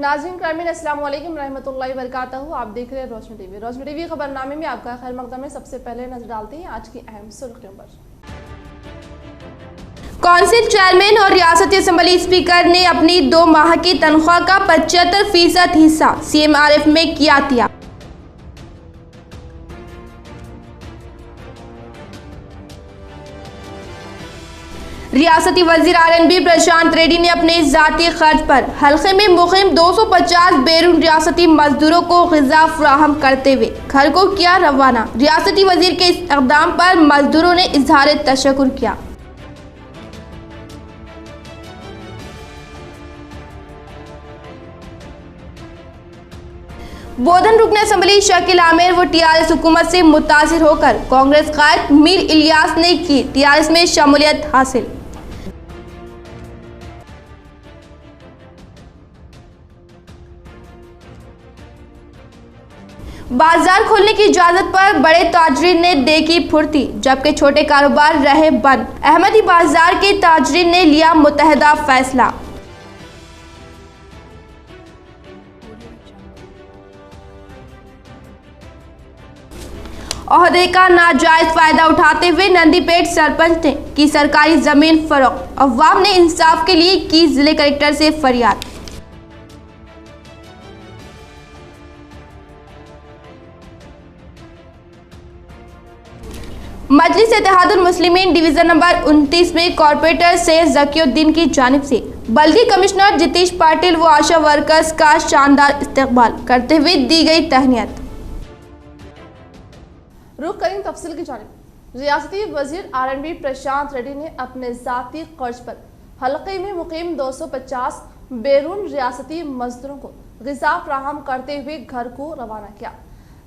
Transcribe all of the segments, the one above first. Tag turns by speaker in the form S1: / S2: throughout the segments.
S1: नाज़रीन क्राइम अस्सलाम वालेकुम रहमतुल्लाहि व बरकातहू। आप देख रहे हैं रोशनी टीवी। रोशनी टीवी खबरनामे में आपका खैर मकदम है। सबसे पहले नजर डालते हैं आज की अहम सुर्खियों पर। कौंसिल चेयरमैन और रियासती असेंबली स्पीकर ने अपनी 2 माह की तनख्वाह का 75% हिस्सा CMRF में किया दिया। रियासती वजीर RNB प्रशांत रेड्डी ने अपने जाती खर्च पर हल्के में मुक़ीम 250 बैरून रियासती मजदूरों को ग़िज़ा फराहम करते हुए घर को किया रवाना। रियासती वजीर के इस इक़दाम पर मजदूरों ने इज़हार तशक्कुर किया। बोधन रुकन असेंबली शकील आमिर व TRS हुकूमत से मुतासिर होकर कांग्रेस कायद मीर इलियास ने की TRS में शमूलियत हासिल। बाजार खोलने की इजाजत पर बड़े ताजरीन ने देखी फुर्ती, जबकि छोटे कारोबार रहे बंद। अहमदी बाजार के ताजरीन ने लिया मुतहदा फैसला। ओहदे का नाजायज फायदा उठाते हुए नंदीपेट सरपंच ने की सरकारी जमीन फरोख्त। अवाम ने इंसाफ के लिए की जिले कलेक्टर से फरियाद। मजलिस इत्तेहादुल मुस्लिमीन डिवीजन नंबर 29 में कॉर्पोरेटर सैयद ज़कीउद्दीन की जानिब से बल्दी कमिश्नर जितेश पाटिल व आशा वर्कर्स का शानदार इस्तकबाल करते हुए दी गई तहनीत। रुख करें तफसील की जानिब। रियासती वजीर RNB प्रशांत रेड्डी ने अपने जाती कर्ज पर हल्के में मुक़ीम 250 बैरून रियासती मजदूरों को ग़िज़ा फराहम करते हुए घर को रवाना किया।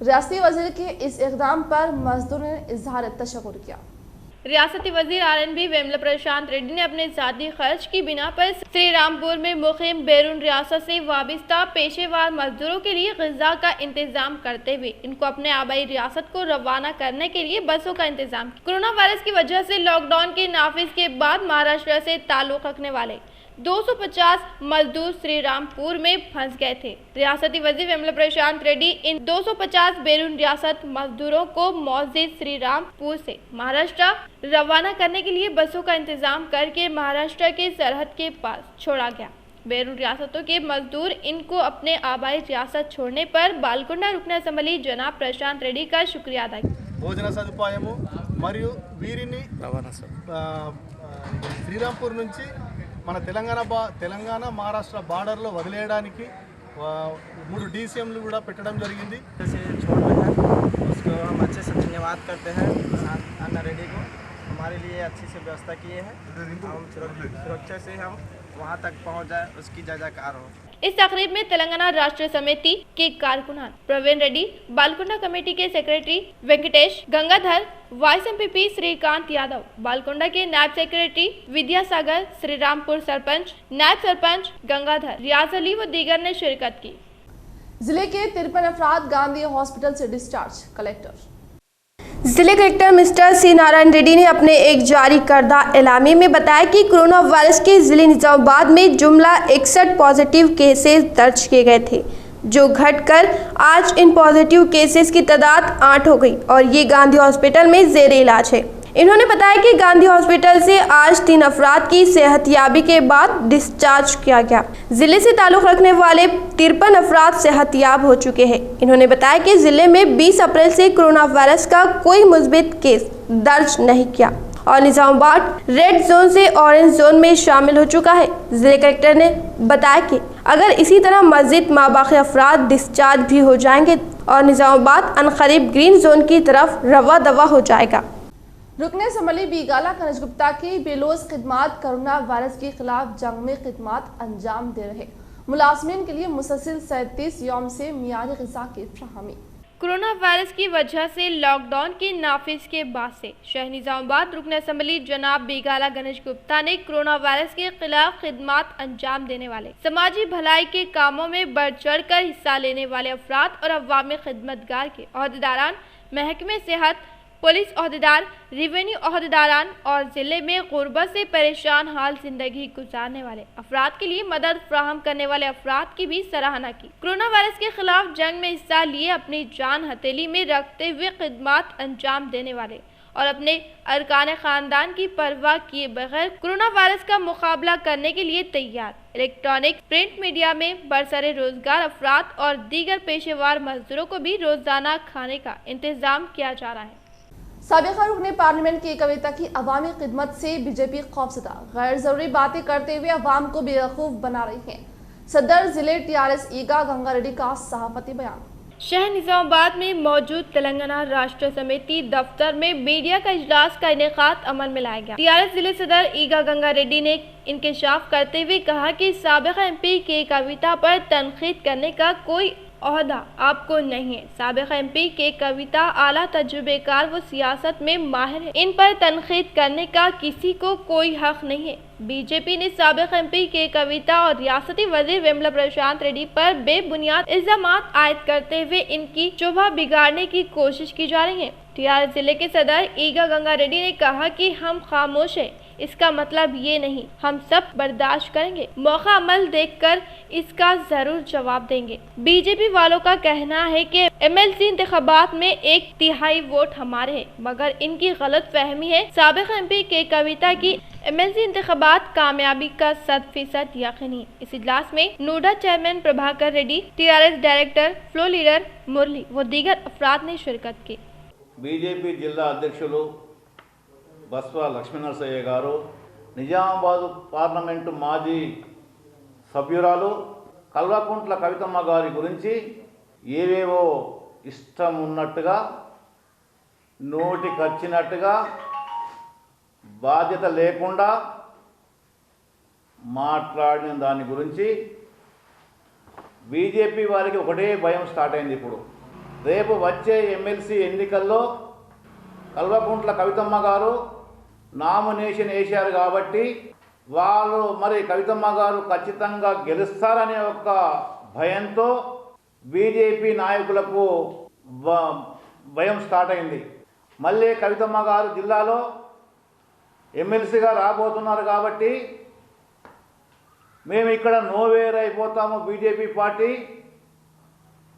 S1: रियासती वजीर के इस इक़दाम पर मजदूरों ने इज़हार तशक्कुर किया।
S2: रियासती वजीर RNB वेमला प्रशांत रेड्डी ने अपने ज़ाती खर्च की बिना पर श्री रामपुर में मुक़ीम बैरून रियासत से वाबिस्ता पेशेवर मजदूरों के लिए ग़िज़ा का इंतजाम करते हुए इनको अपने आबाई रियासत को रवाना करने के लिए बसों का इंतजाम किया। कोरोना वायरस की वजह से लॉकडाउन के नाफिज के बाद महाराष्ट्र से ताल्लुक़ रखने वाले 250 मजदूर श्री रामपुर में फंस गए थे। रियासती वजीर वेमला प्रशांत रेड्डी इन 250 बैरून रियासत मजदूरों को मौजूद श्री रामपुर से महाराष्ट्र रवाना करने के लिए बसों का इंतजाम करके महाराष्ट्र के सरहद के पास छोड़ा गया। बैरून रियासतों के मजदूर इनको अपने आबाई रियासत छोड़ने पर बालकुंडा रुकन असेंबली जनाब प्रशांत रेड्डी का शुक्रिया अदा किया।
S3: भोजन सदुपायము మరియు వీరిని శ్రీరాంపూర్ నుంచి మన తెలంగాణ మహారాష్ట్ర బార్డర్లో వదిలేయడానికి 3 DCMలు కూడా పెట్టడం జరిగింది।
S4: उसको हम अच्छे से धन्यवाद करते हैं अन्ना रेड्डी को, हमारे लिए अच्छी से व्यवस्था किए हैं। हम सुरक्षा से हम वहां तक पहुंच जाए, उसकी जयकार हो।
S2: इस तकरीब में तेलंगाना राष्ट्र समिति के कारकुनान प्रवीण रेड्डी, बालकुंडा कमेटी के secretary Venkatesh Gangadhar, vice MPP Srikanth Yadav, Balkonda के नायब सेक्रेटरी विद्यासागर, श्री रामपुर सरपंच, नायब सरपंच गंगाधर, रियाज अली व दीगर ने शिरकत की।
S1: जिले के 53 अफराद गांधी हॉस्पिटल से डिस्चार्ज। कलेक्टर
S5: जिले collector mister C Narayan Reddy ने अपने एक जारी करदा एलामी में बताया कि कोरोना वायरस के जिले निजामाबाद में जुमला 61 पॉजिटिव केसेस दर्ज किए गए थे, जो घटकर आज इन पॉजिटिव केसेस की तादाद 8 हो गई और ये गांधी हॉस्पिटल में ज़ेरे इलाज है। इन्होंने बताया कि गांधी हॉस्पिटल से आज 3 अफराद की सेहतयाबी के बाद डिस्चार्ज किया गया। जिले से ताल्लुक़ रखने वाले 53 अफराद सेहतयाब हो चुके हैं। इन्होंने बताया कि जिले में 20 अप्रैल से कोरोना वायरस का कोई मुस्बित केस दर्ज नहीं किया और निजामाबाद रेड जोन से ऑरेंज जोन में शामिल हो चुका है। जिले कलेक्टर ने बताया कि अगर इसी तरह मज़ीद माबाक़ी अफराद डिस्चार्ज भी हो जाएंगे और निजामाबाद अनकरीब ग्रीन जोन की तरफ रवा दवा हो जाएगा।
S1: रुकन असेंबली बीगाला कनज गुप्ता की बेलोज खिदमात कोरोना वायरस के खिलाफ जंग में खिदमात अंजाम दे रहे मुलाजमीन के लिए मुसलसल 37 यौम से मियारी ग़िज़ा की फ्राहमी।
S2: कोरोना वायरस की वजह से लॉकडाउन के नाफिज के बाद से शहर निजामाबाद रुकन असेंबली जनाब बीगाला गणेश गुप्ता ने कोरोना वायरस के खिलाफ खिदमात अंजाम देने वाले समाजी भलाई के कामों में बढ़ चढ़ कर हिस्सा लेने वाले अफराद और अवामी खिदमतगार के अहदेदारान महकमे सेहत पुलिस ओहदेदार, रेवेन्यू ओहदेदारान और जिले में गुर्बत से परेशान हाल जिंदगी गुजारने वाले अफराद के लिए मदद फ्राहम करने वाले अफराद की भी सराहना की। कोरोना वायरस के खिलाफ जंग में हिस्सा लिए अपनी जान हथेली में रखते हुए खिदमत अंजाम देने वाले और अपने अरकान खानदान की परवाह किए बगैर कोरोना वायरस का मुकाबला करने के लिए तैयार इलेक्ट्रॉनिक प्रिंट मीडिया में बरसरे रोजगार अफराद और दीगर पेशेवर मजदूरों को भी रोजाना खाने का इंतजाम किया जा रहा है।
S1: साबिका रुकने पार्लियामेंट की कविता की अवामी खिदमत से बीजेपी खौफजदा, गैर जरूरी बातें करते हुए अवाम को बेवकूफ बना रही है। सदर जिले टीआरएस ईगा गंगा रेड्डी का सहाफती बयान।
S2: शहर निजामाबाद में मौजूद तेलंगाना राष्ट्र समिति दफ्तर में मीडिया का इजलास का इनेकाद अमल में लाया गया। टीआरएस जिले सदर ईगा गंगा रेड्डी ने इंकशाफ करते हुए कहा कि साबिका एमपी की कविता पर तनकीद करने का कोई ओहदा आपको नहीं है। साबिका एमपी के कविता आला तजुर्बेकार व सियासत में माहिर है, इन पर तनकीद करने का किसी को कोई हक नहीं है। बीजेपी ने साबिका एमपी के कविता और रियासती वजीर वेमला प्रशांत रेड्डी पर बेबुनियाद इल्जामात आयद करते हुए इनकी शोभा बिगाड़ने की कोशिश की जा रही है। टीआरएस जिले के सदर ईगा गंगा रेड्डी ने कहा कि हम खामोश है, इसका मतलब ये नहीं हम सब बर्दाश्त करेंगे, मौका अमल देखकर इसका जरूर जवाब देंगे। बीजेपी वालों का कहना है कि एमएलसी इंतखाबात में 1/3 वोट हमारे हैं, मगर इनकी गलत फहमी है। साबिका एमपी के कविता की एमएलसी इंतखाबात कामयाबी का 100% यकीनी। इस इजलास में NUDA chairman Prabhakar Reddy, TRS director floor leader Murali व दीगर अफराद ने शिरकत की।
S6: बीजेपी जिला अध्यक्षुలు బస్వా లక్ష్మీనరసయ్య గారు, నిజామాబాద్ పార్లమెంటు మాజీ సభ్యురాలు కల్వకుంట్ల కవితమ్మ గారి గురించి ఏవేవో ఇష్టం ఉన్నట్టుగా నోటికొచ్చినట్టుగా బాధ్యత లేకుండా మాట్లాడిన దాని గురించి బీజేపీ వారికి ఒకటే భయం స్టార్ట్ అయింది. ఇప్పుడు రేపు వచ్చే ఎమ్మెల్సీ ఎన్నికల్లో కల్వకుంట్ల కవితమ్మ గారు నామినేషన్ వేశారు కాబట్టి వాళ్ళు మరి కవితమ్మ గారు ఖచ్చితంగా గెలుస్తారనే ఒక భయంతో బీజేపీ నాయకులకు భయం స్టార్ట్ అయింది. మళ్ళీ కవితమ్మ గారు జిల్లాలో ఎమ్మెల్సీగా రాబోతున్నారు కాబట్టి మేము ఇక్కడ నోవేర్ అయిపోతాము. బీజేపీ పార్టీ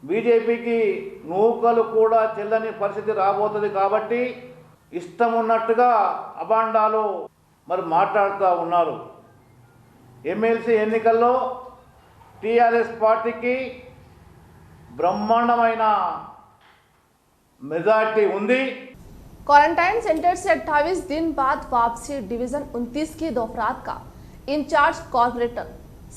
S6: బీజేపీకి నూకలు కూడా చెల్లని పరిస్థితి రాబోతుంది కాబట్టి ఇష్టం ఉన్నట్టుగా అబాండాలు మరి మాట్లాడుతూ ఉన్నారు. ఎమ్మెల్సీ ఎన్నికల్లో టీఆర్ఎస్ పార్టీకి బ్రహ్మాండమైన మెజార్టీ ఉంది.
S1: क्वारंटाइन सेंटर से 28 दिन बाद वापसी डिवीजन 29 के 2 अफराद का incharge corporator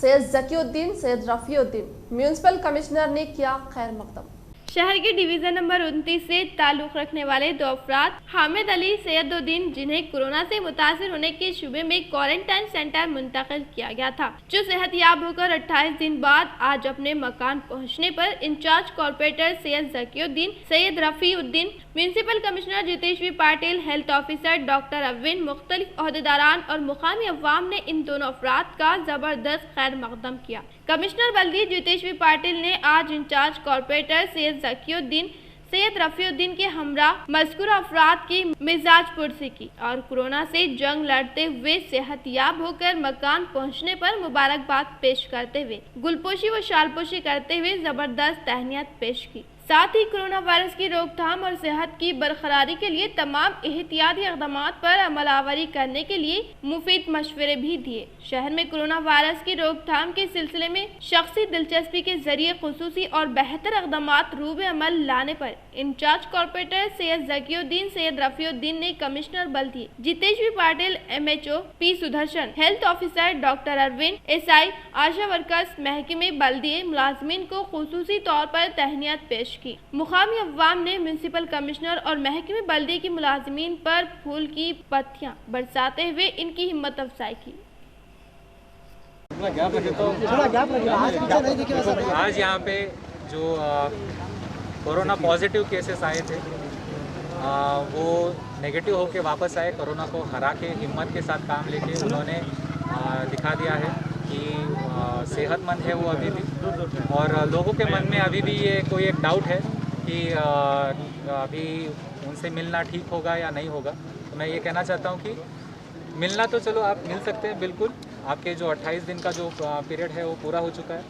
S1: Syed Zakiuddin Syed Rafiuddin municipal commissioner ने किया खैर मकदम।
S2: शहर के डिवीजन नंबर 29 से ताल्लुक रखने वाले 2 अफराद हामिद अली सैयदुद्दीन, जिन्हें कोरोना से मुतासिर होने के शुबे में क्वारंटाइन सेंटर मुंतकिल किया गया था, जो सेहतयाब होकर 28 दिन बाद आज अपने मकान पहुंचने पर incharge corporator Syed Zakiuddin Syed Rafiuddin, municipal commissioner Jiteshwari Patil, health officer doctor Avin, मुख्तलिफ ओहदेदारान और मुकामी अवाम ने इन दोनों अफराद का जबरदस्त खैर मकदम किया। कमिश्नर बल्दी जितेश्वरी पाटिल ने आज इंचार्ज कॉर्पोरेटर सैयद जकीउद्दीन सैयद रफीउद्दीन के हमरा मज़कूर अफराद की मिजाज पुरसी की और कोरोना से जंग लड़ते हुए सेहतयाब होकर मकान पहुंचने पर मुबारकबाद पेश करते हुए गुलपोशी व शालपोशी करते हुए जबरदस्त तहनीत पेश की। साथ ही कोरोना वायरस की रोकथाम और सेहत की बरकरारी के लिए तमाम एहतियाती इक़दामात पर अमलावरी करने के लिए मुफीद मशवरे भी दिए। शहर में कोरोना वायरस की रोकथाम के सिलसिले में शख्सी दिलचस्पी के जरिए खुसूसी और बेहतर इक़दामात रूबे अमल लाने पर इंचार्ज कॉर्पोरेटर सैयद जकीउद्दीन सैयद रफीउद्दीन ने कमिश्नर बल्दी Jiteshwari Patil, MHO P Sudarshan, health officer doctor Arvind, SI, ASHA workers, महकमे बल्दिये मुलाजमीन को खुसूसी तौर पर तहनीत पेश की। मुकामी अवाम ने म्यूनिसिपल कमिश्नर और महकमे बल्दिये की मुलाजमीन पर फूल की पत्तियां बरसाते हुए इनकी हिम्मत अफजाई की।
S7: आज यहाँ पे जो कोरोना पॉजिटिव केसेस आए थे वो नेगेटिव होके वापस आए। कोरोना को हरा के हिम्मत के साथ काम लेके उन्होंने दिखा दिया है कि सेहतमंद है वो अभी भी, और लोगों के मन में अभी भी ये कोई एक डाउट है कि अभी उनसे मिलना ठीक होगा या नहीं होगा। तो मैं ये कहना चाहता हूँ कि मिलना तो चलो आप मिल सकते हैं बिल्कुल, आपके जो 28 दिन का जो पीरियड है वो पूरा हो चुका है।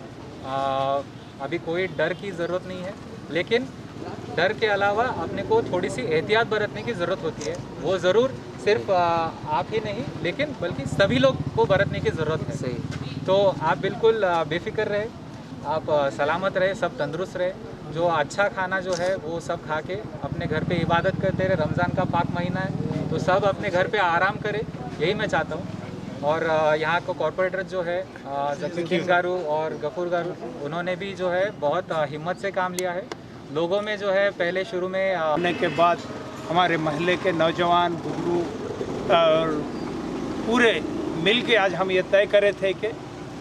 S7: अभी कोई डर की ज़रूरत नहीं है, लेकिन डर के अलावा अपने को थोड़ी सी एहतियात बरतने की ज़रूरत होती है। वो ज़रूर सिर्फ आप ही नहीं, लेकिन बल्कि सभी लोग को बरतने की ज़रूरत है। सही। तो आप बिल्कुल बेफिक्र रहे, आप सलामत रहे, सब तंदुरुस्त रहे, जो अच्छा खाना जो है वो सब खा के अपने घर पे इबादत करते रहे। रमज़ान का पाक महीना है, तो सब अपने घर पे आराम करें, यही मैं चाहता हूँ। और यहाँ को कॉरपोरेटर जो है जकीर गारू और गफूर गारू, उन्होंने भी जो है बहुत हिम्मत से काम लिया है। लोगों में जो है पहले शुरू में
S8: आने के बाद हमारे महल्ले के नौजवान बुजुर्ग पूरे मिल के आज हम ये तय करे थे कि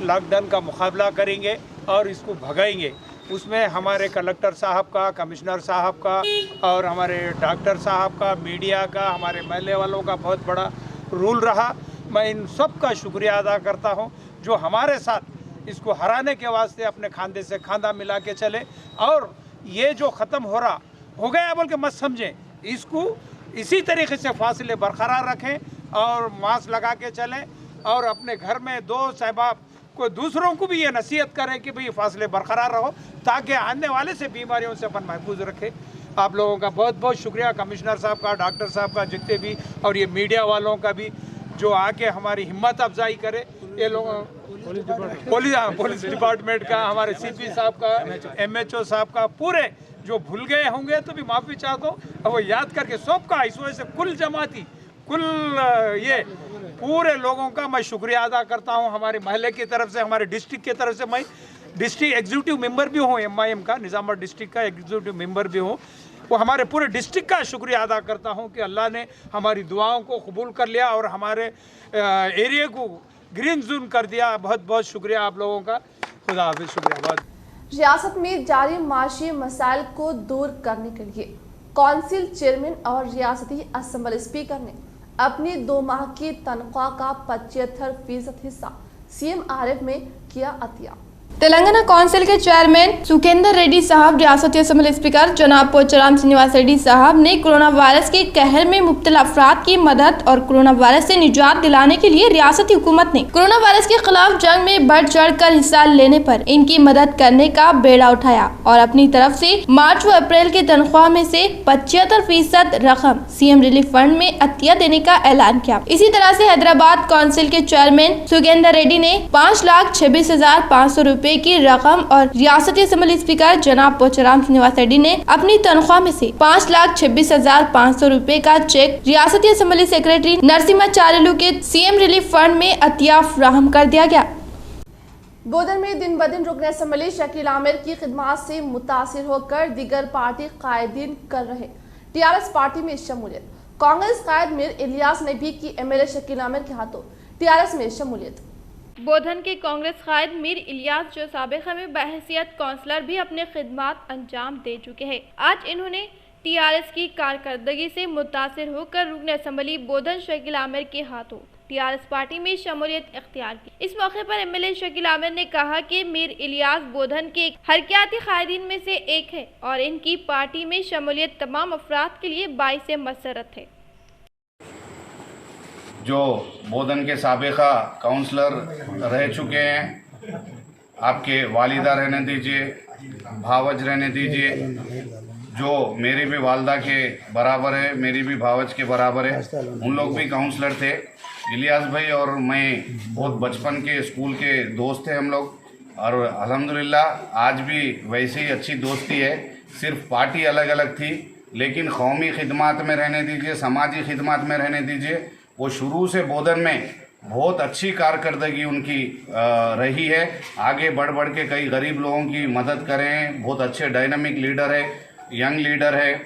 S8: लॉकडाउन का मुकाबला करेंगे और इसको भगाएंगे। उसमें हमारे कलेक्टर साहब का, कमिश्नर साहब का और हमारे डॉक्टर साहब का, मीडिया का, हमारे महल्ले वालों का बहुत बड़ा रोल रहा। मैं इन सब का शुक्रिया अदा करता हूं जो हमारे साथ इसको हराने के वास्ते अपने खांधे से खांधा मिला के चले। और ये जो ख़त्म हो गया बोल के मत समझें, इसको इसी तरीके से फासले बरकरार रखें और मास्क लगा के चलें और अपने घर में दोस्त अहबाब को दूसरों को भी ये नसीहत करें कि भाई फासले बरकरार रहो, ताकि आने वाले से बीमारियों से अपन महफूज रखें। आप लोगों का बहुत बहुत शुक्रिया, कमिश्नर साहब का, डॉक्टर साहब का, जितने भी, और ये मीडिया वालों का भी जो आके हमारी हिम्मत अफजाई करे। ये लोग पुलिस डिपार्टमेंट का, हमारे सीपी साहब का, MHO साहब का, पूरे जो भूल गए होंगे तो भी माफ़ी चाहता हूँ। अब वो याद करके सबका इस वजह से कुल जमाती ये पूरे लोगों का मैं शुक्रिया अदा करता हूँ। हमारे महल्ले की तरफ से, हमारे डिस्ट्रिक्ट की तरफ से, मैं डिस्ट्रिक्ट एग्जीक्यूटिव मेंबर भी हूँ, MIM का, निज़ामाबाद डिस्ट्रिक्ट का एग्जीक्यूटिव मेंबर भी हूँ। वो हमारे पूरे डिस्ट्रिक्ट का शुक्रिया अदा करता हूँ कि अल्लाह ने हमारी दुआओं को कबूल कर लिया और हमारे एरिया को ग्रीन जोन कर दिया। बहुत बहुत शुक्रिया आप लोगों का। खुदा हाफिज़। शुक्रिया बहुत।
S1: रियासत में जारी माशी मसाइल को दूर करने के लिए कौंसिल चेयरमैन और रियासती असम्बली स्पीकर ने अपनी 2 माह की तनख्वाह का 75% हिस्सा CM RF में किया अतिया।
S5: तेलंगाना काउंसिल के चेयरमैन सुखेंदर रेड्डी साहब, रियासती असेंबली स्पीकर जनाब पोचाराम श्रीनिवास रेड्डी साहब ने कोरोना वायरस के कहर में मुब्तला अफराद की मदद और कोरोना वायरस से निजात दिलाने के लिए रियासती हुकूमत ने कोरोना वायरस के खिलाफ जंग में बढ़ चढ़ कर हिस्सा लेने पर इनकी मदद करने का बेड़ा उठाया और अपनी तरफ से मार्च व अप्रैल की तनख्वाह में से 75% रकम CM रिलीफ फंड में अतिया देने का ऐलान किया। इसी तरह से हैदराबाद काउंसिल के चेयरमैन सुखेंदर रेड्डी ने 5,26,500 रुपए की रकम और रियासती असेंबली स्पीकर जनाब पोचाराम श्रीनिवास रेड्डी ने अपनी तनख्वाह में से 5,26,500 रुपए का चेक रियासती असेंबली सेक्रेटरी नरसिम्हाचार्युलू के CM रिलीफ फंड में अतिया फराहम कर दिया गया।
S1: बोधन में दिन ब दिन रुकन असेंबली शकील आमिर की खिदमत से मुतासिर होकर दीगर पार्टी कायदीन कर रहे TRS पार्टी में शमूलियत। कांग्रेस कायद मीर इलियास ने भी की MLA शकील आमिर के हाथों TRS में शमूलियत।
S2: बोधन के कांग्रेस कायद मीर इलियास जो साबिक़ा में बहैसियत काउंसलर भी अपने खिदमात अंजाम दे चुके हैं, आज इन्होंने TRS की कारकर्दगी से मुतासिर होकर रुकन असेंबली बोधन शकील आमिर के हाथों TRS पार्टी में शमूलियत इख्तियार की। इस मौके पर MLA शकील आमिर ने कहा कि मीर इलियास बोधन के हरकियाती कायदीन में से एक है और इनकी पार्टी में शमूलियत तमाम अफराद के लिए बाइस मसरत है।
S6: जो बोधन के साबिका काउंसलर रह चुके हैं, आपके वालिदा रहने दीजिए, भावज रहने दीजिए, जो मेरी भी वालदा के बराबर है, मेरी भी भावज के बराबर है, उन लोग भी काउंसलर थे। इलियास भाई और मैं बहुत बचपन के स्कूल के दोस्त थे हम लोग, और अल्हम्दुलिल्लाह आज भी वैसे ही अच्छी दोस्ती है। सिर्फ पार्टी अलग अलग थी, लेकिन कौमी खिदमत में रहने दीजिए, समाजी खिदमत में रहने दीजिए। वो शुरू से बोधन में बहुत अच्छी कारकर्दगी उनकी रही है। आगे बढ़ बढ़ के कई गरीब लोगों की मदद करें। बहुत अच्छे डायनामिक लीडर है, यंग लीडर है,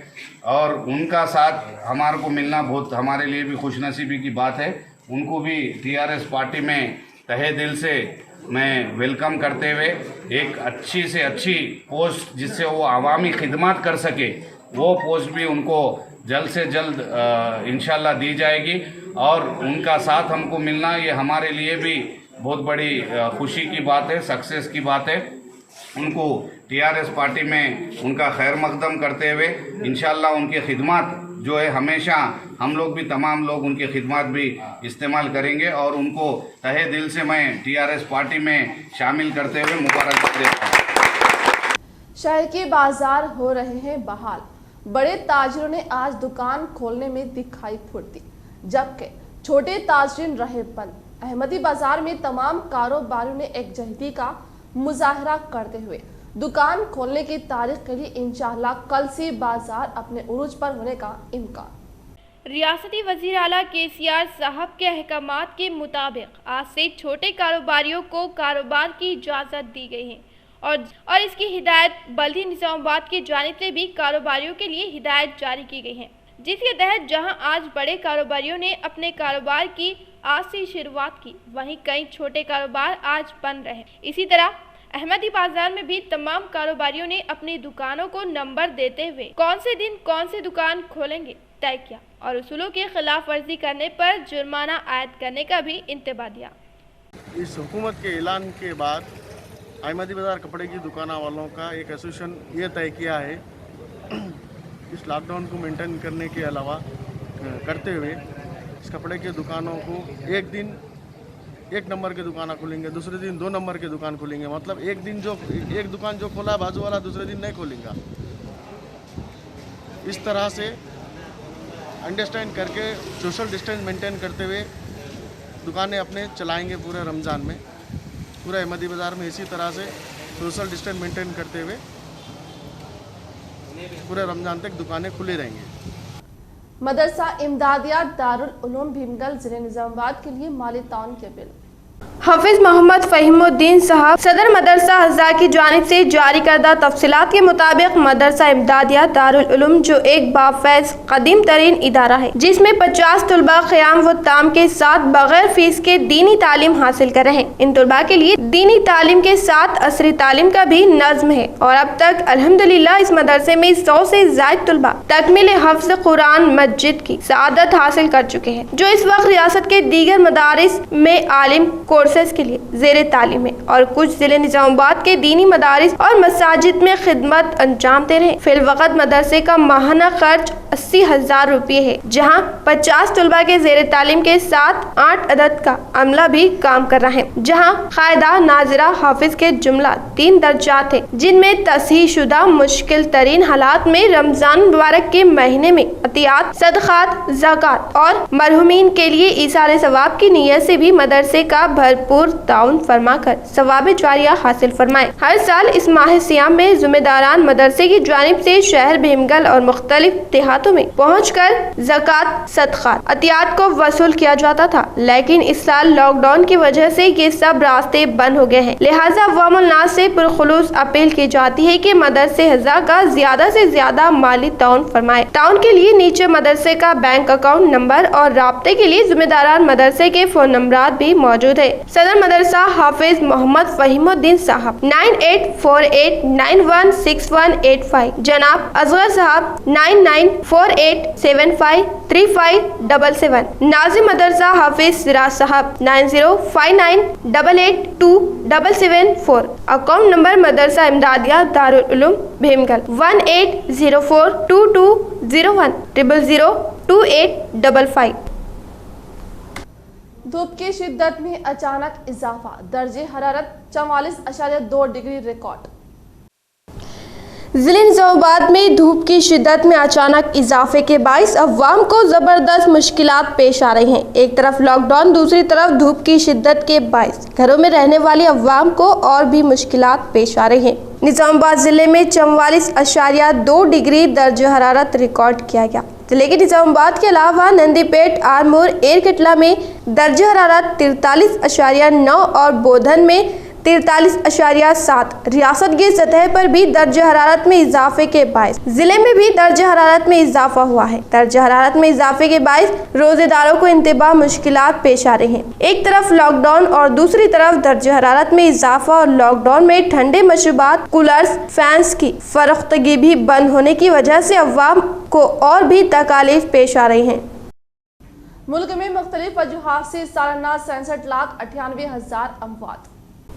S6: और उनका साथ हमारे को मिलना बहुत हमारे लिए भी खुशनसीबी की बात है। उनको भी TRS पार्टी में तहे दिल से मैं वेलकम करते हुए एक अच्छी से अच्छी पोस्ट जिससे वो आवामी खिदमत कर सके, वो पोस्ट भी उनको जल्द से जल्द इंशाल्लाह दी जाएगी। और उनका साथ हमको मिलना ये हमारे लिए भी बहुत बड़ी खुशी की बात है, सक्सेस की बात है। उनको TRS पार्टी में उनका खैर मकदम करते हुए इंशाल्लाह उनकी खिदमत जो है हमेशा हम लोग भी तमाम लोग उनकी खिदमत भी इस्तेमाल करेंगे और उनको तहे दिल से मैं टीआरएस पार्टी में शामिल करते हुए मुबारकबाद देता हूँ।
S1: शहर के बाजार हो रहे हैं बहाल। बड़े ताजिरों ने आज दुकान खोलने में दिखाई फुर्ती, जबकि छोटे ताजरीन रहे बंद। अहमदी बाजार में तमाम कारोबारियों ने एकजुटती का मुजाहरा करते हुए दुकान खोलने की तारीख के लिए इंशाअल्लाह कल से बाजार अपने उरूज पर होने का इम्कान।
S2: रियासती वज़ीर आला केसीआर साहब के अहकामात के मुताबिक आज से छोटे कारोबारियों को कारोबार की इजाज़त दी गई है और इसकी हिदायत बल्दी निज़ामाबाद की जानिब से भी कारोबारियों के लिए हिदायत जारी की गई है, जिसके तहत जहां आज बड़े कारोबारियों ने अपने कारोबार की आज से शुरुआत की, वहीं कई छोटे कारोबार आज बंद रहे। इसी तरह अहमदी बाजार में भी तमाम कारोबारियों ने अपनी दुकानों को नंबर देते हुए कौन से दिन कौन सी दुकान खोलेंगे तय किया और उसूलों की खिलाफ वर्जी करने पर जुर्माना आयद करने का भी इंतबा दिया।
S3: इस हुकूमत के ऐलान के बाद अहमदी बाजार कपड़े की दुकानों वालों का एक एसोसिएशन ये तय किया है इस लॉकडाउन को मेंटेन करने के अलावा करते हुए इस कपड़े की दुकानों को एक दिन 1 नंबर की दुकान खोलेंगे, दूसरे दिन 2 नंबर की दुकान खोलेंगे। मतलब एक दिन जो एक दुकान जो खोला बाजू वाला दूसरे दिन नहीं खोलेगा। इस तरह से अंडरस्टैंड करके सोशल डिस्टेंस मेंटेन करते हुए दुकानें अपने चलाएंगे पूरे रमज़ान में। पूरे अहमदी बाज़ार में इसी तरह से सोशल डिस्टेंस मेंटेन करते हुए पूरे रमज़ान तक दुकानें खुली रहेंगी।
S1: मदरसा इमदादिया दारुल उलूम भीमगल जिले निजामाबाद के लिए माली ताउन के बिल।
S5: हाफिज मोहम्मद फहीमुद्दीन साहब सदर मदरसा हज़ार की जानिब से जारी करदा तफसीलात के मुताबिक मदरसा इमदादिया दारुल उलूम जो एक बाफैज़ कदीम तरीन इदारा है, जिसमें 50 तलबा क़याम व ताम के साथ बगैर फीस के दीनी तालीम हासिल कर रहे हैं। इन तलबा के लिए दीनी तालीम के साथ असरी तालीम का भी नज़्म है और अब तक अल्हम्दुलिल्लाह इस मदरसे में 100 से ज़ायद तलबा तकमील हफ्ज़ कुरान मस्जिद की सआदत हासिल कर चुके हैं, जो इस वक्त रियासत के दीगर मदारिस में आलिम कोर्सेज के लिए ज़ेरे तालीम है और कुछ जिले निजामाबाद के दीनी मदारिस और मसाजिद में खिदमत अंजाम दे रहे। फिल वक़्त मदरसे का माहाना खर्च 80,000 रुपये है, जहाँ 50 तलबा के ज़ेरे तालीम के साथ 8 अदद का अमला भी काम कर रहा है, जहाँ कायदा नाजिरा हाफिज के जुमला 3 दर्जात है, जिनमें तस्हीह शुदा मुश्किल तरीन हालात में रमजान मुबारक के महीने में अतियात, सदक़ात, ज़कात और मरहुमीन के लिए ईसाल सवाब की नीयत से भी मदरसे का भरपूर ताउन फरमा कर सवाब जारिया हासिल फरमाए। हर साल इस माह सियाम में ज़िम्मेदारान मदरसे की जानिब से शहर भीमगल और मुख्तलिफ देहातों में पहुंचकर ज़कात, सदक़ात, अतियात को वसूल किया जाता था, लेकिन इस साल लॉकडाउन की वजह से ये सब रास्ते बंद हो गए हैं। लिहाजा अवामुल नास से पुरखुलूस अपील की जाती है कि मदरसे हज़ार का ज्यादा से ज्यादा माली ताउन फरमाए। ताउन के लिए नीचे मदरसे का बैंक अकाउंट नंबर और राब्ते के लिए ज़िम्मेदारान मदरसे के फ़ोन नंबर भी मौजूद है। सदर मदरसा हाफिज मोहम्मद फहीमुद्दीन साहब 9848916185, जनाब असगर साहब 9948753577, नाजिम मदरसा हाफिज सिराज साहब 9059882774, अकाउंट नंबर मदरसा इमदादिया दारुल उलूम भीमगल 18042201002855।
S1: धूप की शिद्दत में अचानक इजाफा, दर्जे हरारत 44.2 डिग्री रिकॉर्ड।
S5: जिले निजामाबाद में धूप की शिद्दत में अचानक इजाफे के बाइस अवाम को ज़बरदस्त मुश्किलात पेश आ रही हैं। एक तरफ लॉकडाउन, दूसरी तरफ धूप की शिद्दत के बाइस घरों में रहने वाली अवाम को और भी मुश्किलात पेश आ रही हैं। निजामाबाद ज़िले में 44.2 डिग्री दर्ज हरारत रिकॉर्ड किया गया। जिले के निजामाबाद के अलावा नंदीपेट, आरमोर, एरकटला में दर्ज हरारत 43.9 और बोधन में 43.7। रियासत की सतह पर भी दर्ज हरारत में इजाफे के बाइस जिले में भी दर्ज हरारत में इजाफा हुआ है। दर्ज हरारत में इजाफे के बाइस रोजेदारों को इंतबा मुश्किलात पेश आ रही हैं। एक तरफ लॉकडाउन और दूसरी तरफ दर्ज हरारत में इजाफा और लॉकडाउन में ठंडे मशरूबात, कूलर्स, फैंस की फरोख्तगी भी बंद होने की वजह से अवाम को और भी तकालीफ पेश आ रही हैं।
S1: मुल्क में मुख्तलिफ वजूहात से सालाना 67,98,000 अमवात।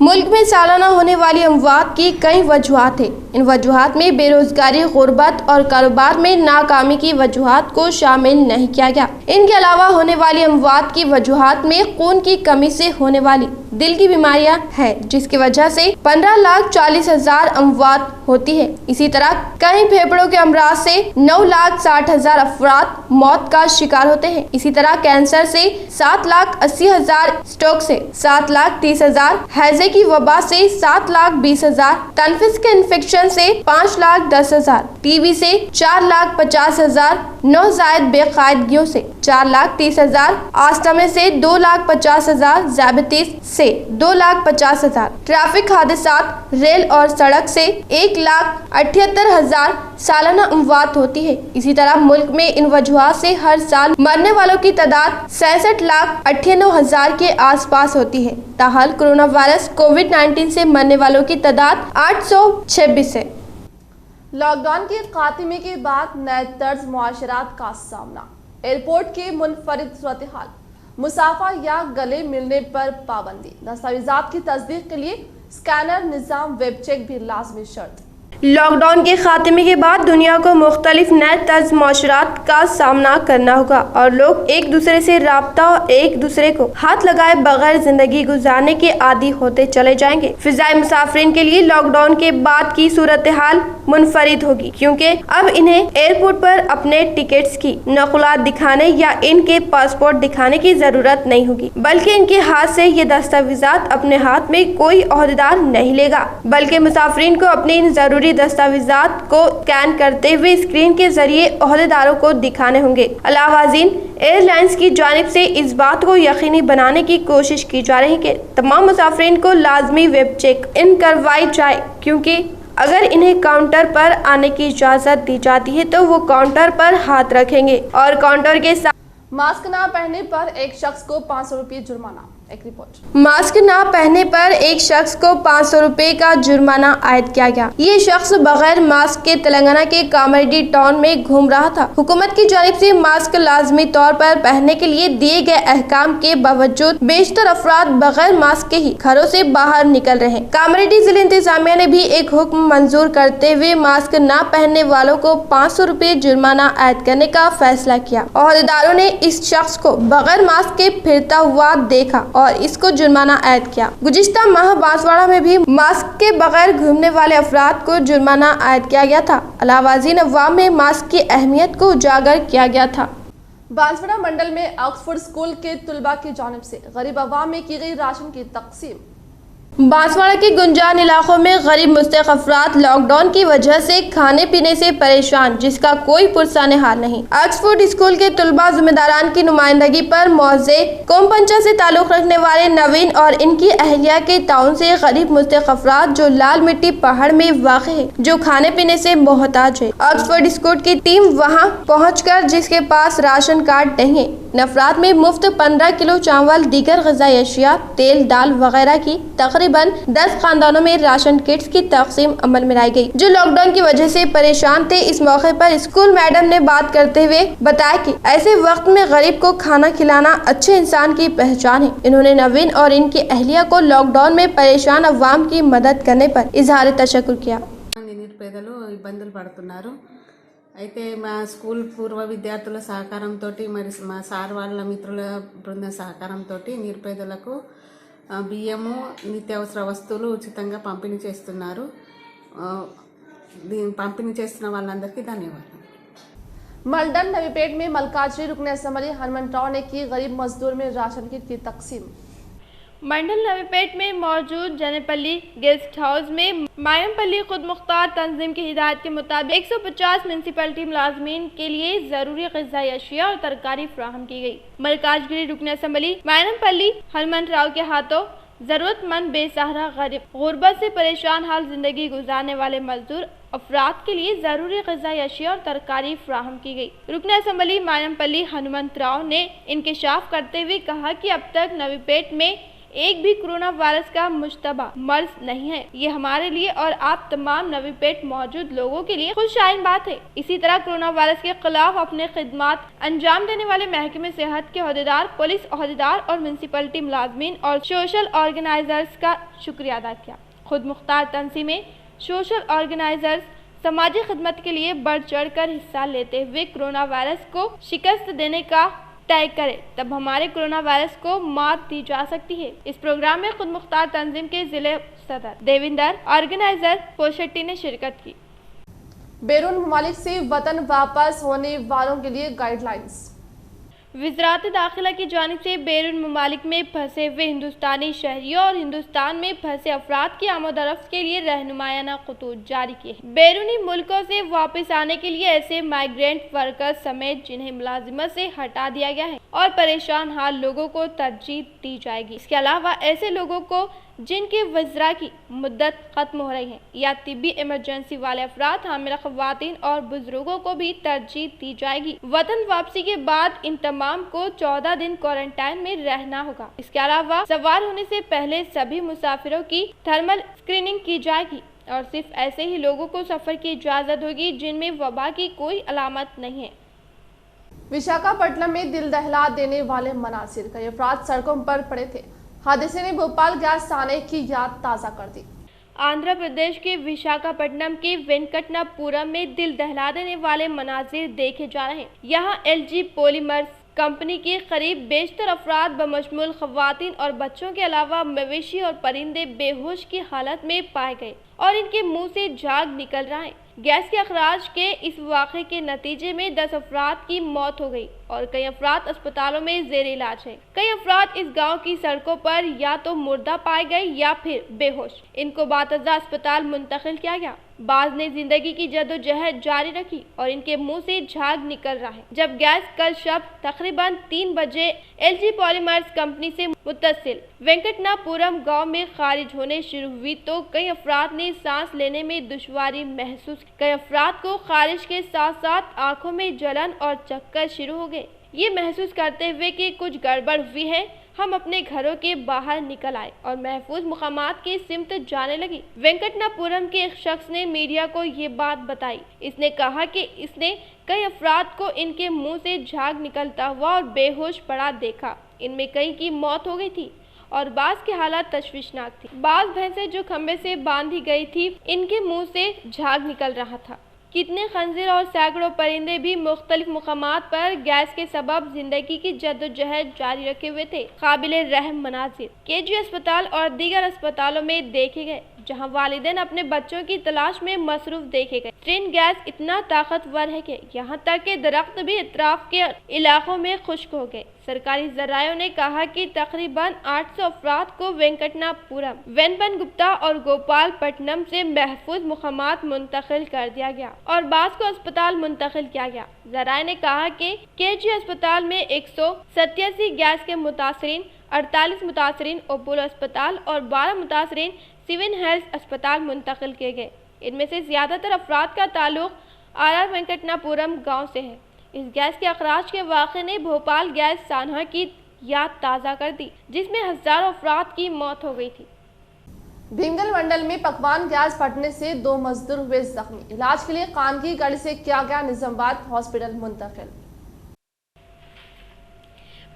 S5: मुल्क में सालाना होने वाली अमवात की कई वजूहात हैं। इन वजूहात में बेरोजगारी, गुर्बत और कारोबार में नाकामी की वजूहात को शामिल नहीं किया गया। इनके अलावा होने वाली अमवात की वजूहात में खून की कमी से होने वाली दिल की बीमारियां हैं, जिसकी वजह से 15,40,000 अमवात होती है। इसी तरह कई फेफड़ों के अमराज से 9,60,000 अफराद मौत का शिकार होते हैं। इसी तरह कैंसर से 7,80,000, स्ट्रोक से 7,30,000, हैजे की वबा से 7,20,000, तनफिस के इन्फेक्शन से 5,10,000, टीबी से 4,50,000, नौजायद बेकायदगियों से 4,30,000, आस्थमा से 2,50,000, ज़ायबिटीज से 2,50,000, ट्रैफिक हादसात, रेल और सड़क से 1,78,000 सालाना अमवात होती है। इसी तरह मुल्क में इन वजूहात से हर साल मरने वालों की तादाद 66,98,000 के आसपास होती है। ताहल कोरोना वायरस कोविड-19 से मरने वालों की तादाद 826 है।
S1: लॉकडाउन के खात्मे के बाद नए तर्ज मुआशरात का सामना, एयरपोर्ट के मुनफरिद सूरत हाल, मुसाफिर या गले मिलने पर पाबंदी, दस्तावेजात की तस्दीक के लिए स्कैनर निज़ाम, वेब चेक भी लाजमी शर्त।
S5: लॉकडाउन के खात्मे के बाद दुनिया को मुख्तलिफ नए तर्ज मुआशरात का सामना करना होगा और लोग एक दूसरे से राब्ता और एक दूसरे को हाथ लगाए बगैर जिंदगी गुजारने के आदी होते चले जाएंगे। फिजाई मुसाफिरीन के लिए लॉकडाउन के बाद की सूरत हाल मुनफरिद होगी, क्योंकि अब इन्हें एयरपोर्ट पर अपने टिकट्स की नकुलात दिखाने या इनके पासपोर्ट दिखाने की जरूरत नहीं होगी, बल्कि इनके हाथ से ये दस्तावेजात अपने हाथ में कोई ओहदेदार नहीं लेगा, बल्कि मुसाफिरीन को अपने इन जरूरी दस्तावेजात को स्कैन करते हुए स्क्रीन के जरिए ओहदेदारों को दिखाने होंगे। अलावाज़ीन एयरलाइंस की जानिब से इस बात को यकीनी बनाने की कोशिश की जा रही है कि तमाम मुसाफिरीन को लाजमी वेब चेक इन करवाई जाए, क्योंकि अगर इन्हें काउंटर पर आने की इजाज़त दी जाती है तो वो काउंटर पर हाथ रखेंगे और काउंटर के साथ
S1: मास्क ना पहनने पर एक शख्स को 500 रुपये जुर्माना। एक रिपोर्ट।
S5: मास्क ना पहनने पर एक शख्स को 500 रुपए का जुर्माना आयद किया गया। ये शख्स बगैर मास्क के तेलंगाना के कामारेड्डी टाउन में घूम रहा था। हुकूमत की जानिब से मास्क लाजमी तौर पर पहनने के लिए दिए गए अहकाम के बावजूद बेशतर अफराद बगैर मास्क के ही घरों से बाहर निकल रहे हैं। कामारेड्डी जिला इंतजामिया ने भी एक हुक्म मंजूर करते हुए मास्क ना पहनने वालों को 500 रुपए जुर्माना आयद करने का फैसला किया। ओहदेदारों ने इस शख्स को बगैर मास्क के फिरता हुआ देखा और इसको जुर्माना आयद किया। गुज़िश्ता माह बांसवाड़ा में भी मास्क के बगैर घूमने वाले अफराद को जुर्माना आयद किया गया था। अलावाज़ीन अवाम में मास्क की अहमियत को उजागर किया गया था।
S1: बांसवाड़ा मंडल में ऑक्सफोर्ड स्कूल के तुलबा की जानिब से गरीब अवाम में की गई राशन की तकसीम।
S5: बांसवाड़ा के गुंजान इलाकों में गरीब मुस्तहक अफराद लॉकडाउन की वजह से खाने पीने से परेशान, जिसका कोई पुरसाने हाल नहीं। ऑक्सफोर्ड स्कूल के तुलबा जिम्मेदारान की नुमाइंदगी पर मौजे कौम पंचा से ताल्लुक रखने वाले नवीन और इनकी अहलिया के ताउन से गरीब मुस्तहक अफराद जो लाल मिट्टी पहाड़ में वाक़ है, जो खाने पीने से मोहताज है। ऑक्सफोर्ड स्कूल की टीम वहाँ पहुँचकर जिसके पास राशन कार्ड नहीं है, अफराद में मुफ्त 15 किलो चावल, दीगर ग़िज़ाई अशिया, तेल, दाल वगैरह की तकरीबन 10 खानदानों में राशन किट्स की तकसीम अमल में लाई गई, जो लॉकडाउन की वजह से परेशान थे। इस मौके पर स्कूल मैडम ने बात करते हुए बताया कि ऐसे वक्त में गरीब को खाना खिलाना अच्छे इंसान की पहचान है। इन्होंने नवीन और इनकी अहलिया को लॉकडाउन में परेशान अवाम की मदद करने पर इजहार तशक्कुर किया।
S9: అయితే మా స్కూల్ పూర్వ విద్యార్థుల సహకారంతో మరి మా సార్ వాళ్ళ మిత్రుల బృంద సహకారంతో నిరుపేదలకు బియ్యము నిత్యావసర వస్తువులు ఉచితంగా పంపిణీ చేస్తున్నారు। దీన్ని పంపిణీ చేస్తున్న వాళ్ళందరికీ ధన్యవాదాలు।
S1: मलडन नवीपेट में मलकाजरी रुकन असम्बली हनुमंतराव ने की गरीब मजदूर में राशन किट की तकसीम।
S2: मंडल नवीपेट में मौजूद जनेपल्ली गेस्ट हाउस में मायमपल्ली खुद मुख्तार तंजीम की हिदायत के मुताबिक 150 म्यूनसिपलिटी मुलाजमीन के लिए जरूरी ग़िज़ाई अशिया और तरकारी फ्राहम की गई। मलकाजगिरी रुकन असम्बली मायमपल्ली हनुमंतराव के हाथों ज़रूरतमंद, बेसहारा, गरीब, गुर्बत से परेशान हाल जिंदगी गुजारने वाले मजदूर अफराद के लिए ज़रूरी ग़िज़ाई अशिया और तरकारी फ्राहम की गई। रुकन असम्बली मायमपल्ली हनुमंतराव ने इंकशाफ करते हुए कहा कि अब तक नवीपेट में एक भी कोरोना वायरस का मुश्तबा मर्ज नहीं है। ये हमारे लिए और आप तमाम नवीपेट मौजूद लोगों के लिए खुशआइन बात है। इसी तरह कोरोना वायरस के खिलाफ अपने खिदमात अंजाम देने वाले महकमे सेहत के ओहदेदार, पुलिस ओहदेदार और म्युनिसिपलिटी मुलाजमीन और सोशल ऑर्गेनाइजर्स का शुक्रिया अदा किया। खुद मुख्तार तंजीमें, सोशल ऑर्गेनाइजर्स समाजी खिदमत के लिए बढ़ चढ़ कर हिस्सा लेते हुए कोरोना वायरस को शिकस्त देने का तय करे, तब हमारे कोरोना वायरस को मात दी जा सकती है। इस प्रोग्राम में खुद मुख्तार तंजीम के जिले सदर देविंदर, ऑर्गेनाइजर पोशेट्टी ने शिरकत की।
S1: बैरून ममालिक से वतन वापस होने वालों के लिए गाइडलाइंस।
S2: वज़ारत दाखिला की जानिब से बैरून ममालिक में फंसे हुए हिंदुस्तानी शहरियों और हिंदुस्तान में फंसे अफराद की आमद-ओ-रफ्त के लिए रहनुमायाना खतूत जारी किए हैं। बैरूनी मुल्कों से वापस आने के लिए ऐसे माइग्रेंट वर्कर्स समेत जिन्हें मुलाजिमत से हटा दिया गया है और परेशान हाल लोगों को तरजीह दी जाएगी। इसके अलावा ऐसे लोगों को जिनकी वज़रा की मुद्दत खत्म हो रही है या तिब्बी इमरजेंसी वाले अफराद, हामिला ख़वातीन और बुजुर्गों को भी तरजीह दी जाएगी। वतन वापसी के बाद इन तमाम को 14 दिन क्वारंटाइन में रहना होगा। इसके अलावा सवार होने से पहले सभी मुसाफिरों की थर्मल स्क्रीनिंग की जाएगी और सिर्फ ऐसे ही लोगों को सफर की इजाज़त होगी जिनमें वबा की कोई अलामत नहीं है।
S1: विशाखापट्टनम में दिल दहला देने वाले मनासिर, कई अफराद सड़कों पर पड़े थे। हादसे ने भोपाल गैस आने की याद ताज़ा कर दी।
S2: आंध्र प्रदेश के विशाखापट्टनम के वेंकटनापुरम में दिल दहला देने वाले मनाजिर देखे जा रहे हैं। यहाँ LG पॉलीमर्स कंपनी के करीब बेशतर अफराद बमशमूल खवातीन और बच्चों के अलावा मवेशी और परिंदे बेहोश की हालत में पाए गए और इनके मुंह से झाग निकल रहा है। गैस के अखराज के इस वाक़े के नतीजे में 10 अफराद की मौत हो गई और कई अफराद अस्पतालों में जेर इलाज है। कई अफराद इस गांव की सड़कों पर या तो मुर्दा पाए गए या फिर बेहोश। इनको बातज़ा अस्पताल मुंतकिल किया गया। बाज ने जिंदगी की जद्दोजहद जारी रखी और इनके मुंह से झाग निकल रहा है। जब गैस कल शब तकरीबन 3 बजे LG पॉलीमर्स कंपनी से मुत्तसिल वेंकटनापुरम गांव में खारिज होने शुरू हुई तो कई अफराद ने सांस लेने में दुश्वारी महसूस। कई अफराद को खारिश के साथ साथ आंखों में जलन और चक्कर शुरू हो गए। ये महसूस करते हुए कि कुछ गड़बड़ हुई है, हम अपने घरों के बाहर निकल आए और महफूज मुकामात की सिमत जाने लगी। वेंकटनापुरम के एक शख्स ने मीडिया को ये बात बताई। इसने कहा कि इसने कई अफराद को इनके मुंह से झाग निकलता हुआ और बेहोश पड़ा देखा। इनमें कई की मौत हो गई थी और बाज की हालत तशवीशनाक थी। बाज भैंसें जो खंबे से बांधी गई थी, इनके मुंह से झाग निकल रहा था। कितने खंजीर और सैकड़ों परिंदे भी मुख्तलिफ मुकामात पर गैस के सबब जिंदगी की जद्दोजहद जारी रखे हुए थे। काबिले रहम मनाजिर KG अस्पताल और दीगर अस्पतालों में देखे गए जहां वालिदैन अपने बच्चों की तलाश में मसरूफ देखे गए। ट्रेन गैस इतना ताकतवर है कि यहाँ तक के दरख्त भी इतराफ के इलाकों में खुश्क हो गए। सरकारी जरायों ने कहा कि तकरीबन 800 अफराद को वेंकटनापुरम, वेनपनगुप्ता और गोपालपट्टनम से महफूज मुकामात मुंतकिल कर दिया गया और बाज को अस्पताल मुंतकिल किया गया। जराये ने कहा कि KG अस्पताल में 187 गैस के मुतासरीन, 48 मुतासरीन ओपोलो अस्पताल और 12 मुतासरीन सिविल हेल्थ अस्पताल मुंतकिल किए गए। इनमें से ज्यादातर अफराद का ताल्लुक RR वेंकटनापुरम गाँव से है। इस गैस के अखराज के वाक़े ने भोपाल गैस सानहा की याद ताज़ा कर दी, जिसमें हजारों अफराद की मौत हो गई थी।
S1: भीमगल मंडल में पकवान गैस फटने से 2 मजदूर हुए जख्मी। इलाज के लिए कानगी गाड़ी से किया गया निजामाबाद हॉस्पिटल मुंतकिल।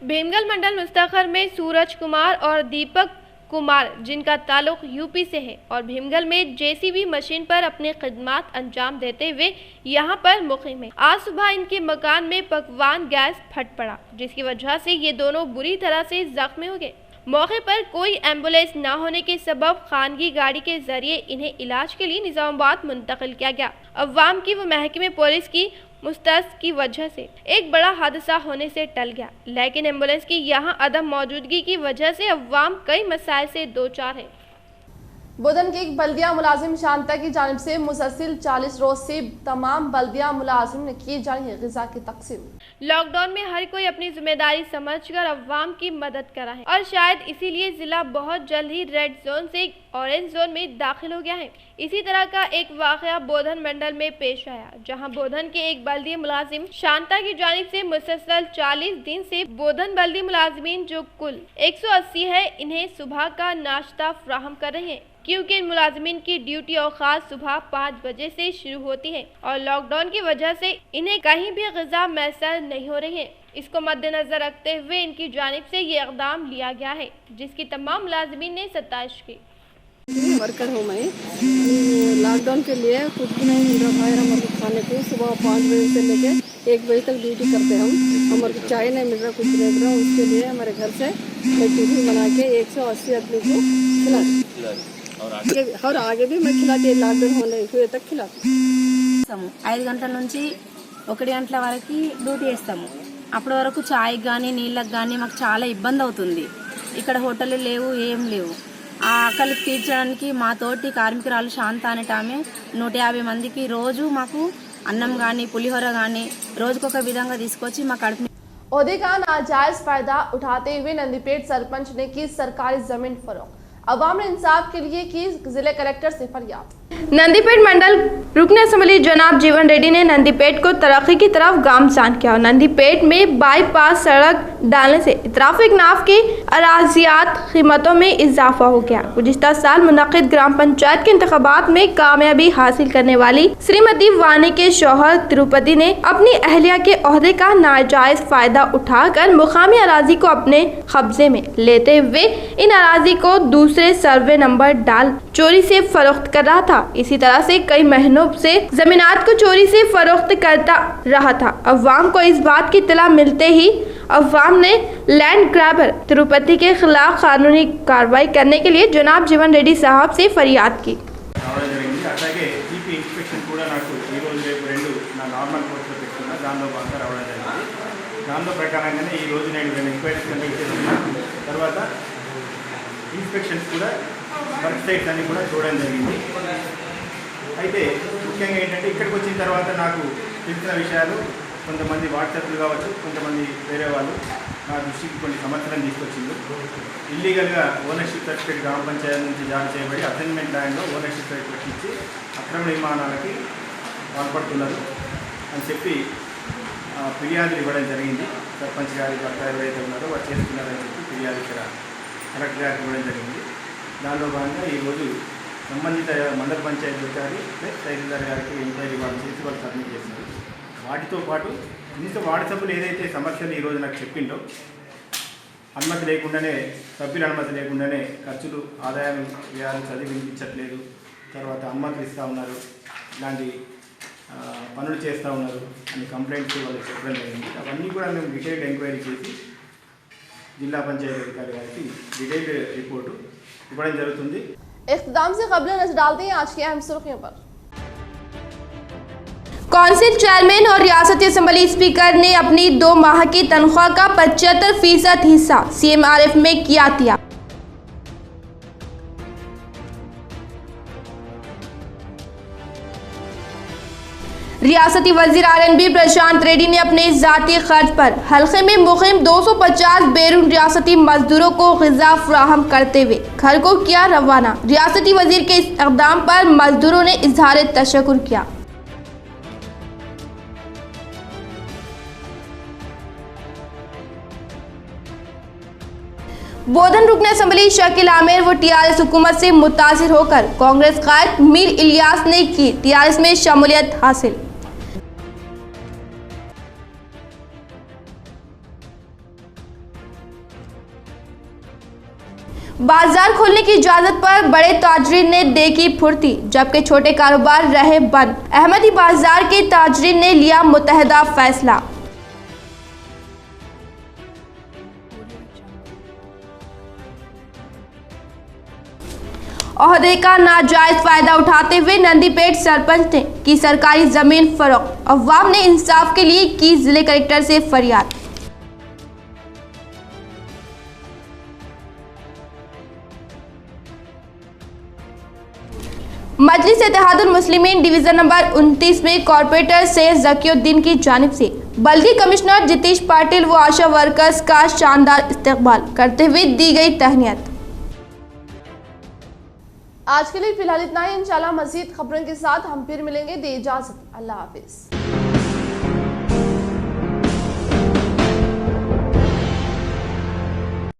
S2: भीमगल मंडल मुस्तखर में सूरज कुमार और दीपक कुमार, जिनका ताल्लुक यूपी से है और भीमगल में JCB मशीन पर अपने खिदमात अंजाम देते हुए यहाँ पर मुकीम है। आज सुबह इनके मकान में पकवान गैस फट पड़ा, जिसकी वजह से ये दोनों बुरी तरह से जख्मी हो गए। मौके पर कोई एम्बुलेंस न होने के सबब खानगी गाड़ी के जरिए इन्हें इलाज के लिए निजामाबाद मुंतकिल किया गया। अवाम की व महकमे पुलिस की मुस्तैद की वजह से एक बड़ा हादसा होने से टल गया, लेकिन एम्बुलेंस की यहाँ अदम मौजूदगी की वजह से अवाम कई मसाइल से दो चार है।
S1: बोधन के एक बल्दिया मुलाजिम शांता की जानिब से मुसलसिल 40 रोज से तमाम बल्दिया मुलाजिम ने की जा रही है ग़िज़ा की तक़सीम।
S2: लॉकडाउन में हर कोई अपनी जिम्मेदारी समझकर अवाम की मदद करा है और शायद इसीलिए जिला बहुत जल्द ही रेड जोन से ऑरेंज जोन में दाखिल हो गया है। इसी तरह का एक वाक़या बोधन मंडल में पेश आया, जहां बोधन के एक बल्दी मुलाजिम शांता की जानिब से मुसलसल 40 दिन से बोधन बल्दी मुलाजिमीन जो कुल 180 है, इन्हें सुबह का नाश्ता फराहम कर रहे हैं, क्योंकि इन मुलाजिमीन की ड्यूटी औकात सुबह 5 बजे से शुरू होती है और लॉकडाउन की वजह से इन्हें कहीं भी ग़िज़ा मैसर नहीं हो रही है। इसको मद्देनजर रखते हुए इनकी जानिब से ये इक़दाम लिया गया है, जिसकी तमाम मुलाजिमीन ने सताइश की।
S10: वर्कर हूँ मैं, लॉकडाउन के लिए कुछ भी नहीं मिल रहा है हमारे खाने को। सुबह 5 बजे से लेकर 1 बजे तक ड्यूटी करते हम, हमारे को चाय नहीं मिल रहा, कुछ नहीं मिल रहा। उसके लिए हमारे घर से मैं टिफिन बना के 180 आदमी को खिलाती और आगे भी मैं खिलाती, लॉकडाउन होने हुए तक खिलाती।
S11: 5 గంటల నుంచి 1 గంటల వరకు డ్యూటీ చేస్తాము. అప్పటి వరకు చాయ్కి కానీ నీళ్ళకి కానీ మాకు చాలా ఇబ్బంది అవుతుంది. ఇక్కడ హోటళ్ళు లేవు, ఏం లేవు. ఆ ఆకలి తీర్చడానికి మా తోటి కార్మికురాలు శాంత అనేట ఆమె 150 మందికి రోజు మాకు అన్నం కానీ పులిహోర కానీ రోజుకొక విధంగా తీసుకొచ్చి మా కడుపు
S1: ओहदे का नाजायज फायदा उठाते हुए नंदीपेट सरपंच ने की सरकारी जमीन फरोख्त। अवाम ने इंसाफ के लिए की जिले कलेक्टर से फरियाद।
S5: नंदीपेट मंडल रुकन असम्बली जनाब जीवन रेड्डी ने नंदीपेट को तरक्की की तरफ गामसान किया और नंदीपेट में बाईपास सड़क डालने से ट्रैफिक नाव की अराजियात कीमतों में इजाफा हो गया। गुज़िश्ता साल मुनक़िद ग्राम पंचायत के इंतखाबात में कामयाबी हासिल करने वाली श्रीमती वानी के शौहर तिरुपति ने अपनी अहलिया के ओहदे का नाजायज फायदा उठाकर मुकामी अराजी को अपने कब्जे में लेते हुए इन अराजी को दूसरे सर्वे नंबर डाल चोरी से फरोख्त कर रहा था। इसी तरह से कई महीनों से जमीनात को चोरी से फरोख्त करता रहा था। अवाम को इस बात की इत्तला मिलते ही अवाम ने लैंड ग्रैबर तिरुपति के खिलाफ कानूनी कार्रवाई करने के लिए जनाब जीवन रेड्डी साहब से फरियाद की।
S12: అలాగే జీపీ ఇన్స్పెక్షన్ కూడా నాకు ఈరోజు రేపు 2 నా నార్మల్ కోర్సులో పెట్టుకున్నా, దానిలో భాగంగా రావడం జరిగింది. దానిలో ప్రకారంగానే ఈరోజు నేను 2 ఎంక్వైరీస్ కండక్ట్ చేస్తున్నాను. తర్వాత ఇన్స్పెక్షన్స్ కూడా వర్క్ సైట్స్ అన్నీ కూడా చూడడం జరిగింది. అయితే ముఖ్యంగా ఏంటంటే ఇక్కడికి వచ్చిన తర్వాత నాకు తెలిసిన విషయాలు కొంతమంది వాట్సాప్లు కావచ్చు, కొంతమంది వేరే వాళ్ళు నా దృష్టికి కొన్ని సమస్యలను తీసుకొచ్చింది. ఇల్లీగల్గా ఓనర్షిప్ సర్టిఫికేట్ గ్రామ పంచాయతీ నుంచి జారీ చేయబడి అసైన్మెంట్ ల్యాండ్లో ఓనర్షిప్ సర్టిఫికేట్ ఇచ్చి అక్రమ నిర్మాణాలకి పాల్పడుతున్నారు అని చెప్పి ఫిర్యాదులు ఇవ్వడం జరిగింది. సర్పంచ్ గారి భర్త ఎవరైతే ఉన్నారో వారు చేస్తున్నారని చెప్పి ఫిర్యాదు ఇక్కడ కలెక్టర్ గారికి ఇవ్వడం జరిగింది. దానిలో భాగంగా ఈరోజు సంబంధిత మండల పంచాయతీ అధికారి ప్లస్ తహసీల్దార్ గారికి ఎంక్వైరీ వాళ్ళు చేసి వాళ్ళు సబ్మిట్ చేశారు. వాటితో పాటు కనీసం వార్డు సభ్యులు ఏదైతే సమస్యలు ఈరోజు నాకు చెప్పిండో, అనుమతి లేకుండానే సభ్యుల అనుమతి లేకుండానే ఖర్చులు ఆదాయాలు వ్యయాలు చదివి వినిపించట్లేదు, తర్వాత అనుమతులు ఇస్తూ ఉన్నారు, ఇలాంటి పనులు చేస్తూ ఉన్నారు అని కంప్లైంట్స్ వాళ్ళు చెప్పడం జరిగింది. అవన్నీ కూడా మేము డీటెయిల్డ్ ఎంక్వైరీ చేసి జిల్లా పంచాయతీ అధికారి గారికి డీటెయిల్డ్ రిపోర్టు ఇవ్వడం జరుగుతుంది.
S1: इख्तिताम से कबल नजर डालते हैं आज की अहम सुर्खियों पर।
S5: काउंसिल चेयरमैन और रियासती असम्बली स्पीकर ने अपनी 2 माह की तनख्वाह का 75% हिस्सा CMRF में किया दिया। रियासती वजीर RNB प्रशांत रेड्डी ने अपने ज़ाती खर्च पर हल्के में मुक़ीम 250 बैरून रियासती मजदूरों को ग़िज़ा फराहम करते हुए घर को किया रवाना। रियासती वजीर के इस इक़दाम पर मजदूरों ने इज़हार तशक्कुर किया। बोधन रुकन असम्बली शकील आमिर व TRS हुकूमत से मुतासिर होकर कांग्रेस कायद मीर इलियास ने की TRS में शमूलियत हासिल। बाजार खोलने की इजाजत पर बड़े ताजरीन ने देखी फुर्ती, जबकि छोटे कारोबार रहे बंद। अहमदी बाजार के ताजरीन ने लिया मुतहदा फैसला। ओहदे का नाजायज फायदा उठाते हुए नंदीपेट सरपंच ने की सरकारी जमीन फरोख्त। अवाम ने इंसाफ के लिए की जिले कलेक्टर से फरियाद। मजलिस इत्तेहादुल मुस्लिमीन डिवीजन नंबर 29 में कॉर्पोरेटर शेख जकीउद्दीन की जानिब से बल्दी कमिश्नर जितेश पाटिल व आशा वर्कर्स का शानदार इस्तकबाल करते हुए दी गई तहनीत।
S1: आज के लिए फिलहाल इतना ही। इंशाल्लाह मज़ीद खबरों के साथ हम फिर मिलेंगे। दे इजाज़त, अल्लाह हाफिज़।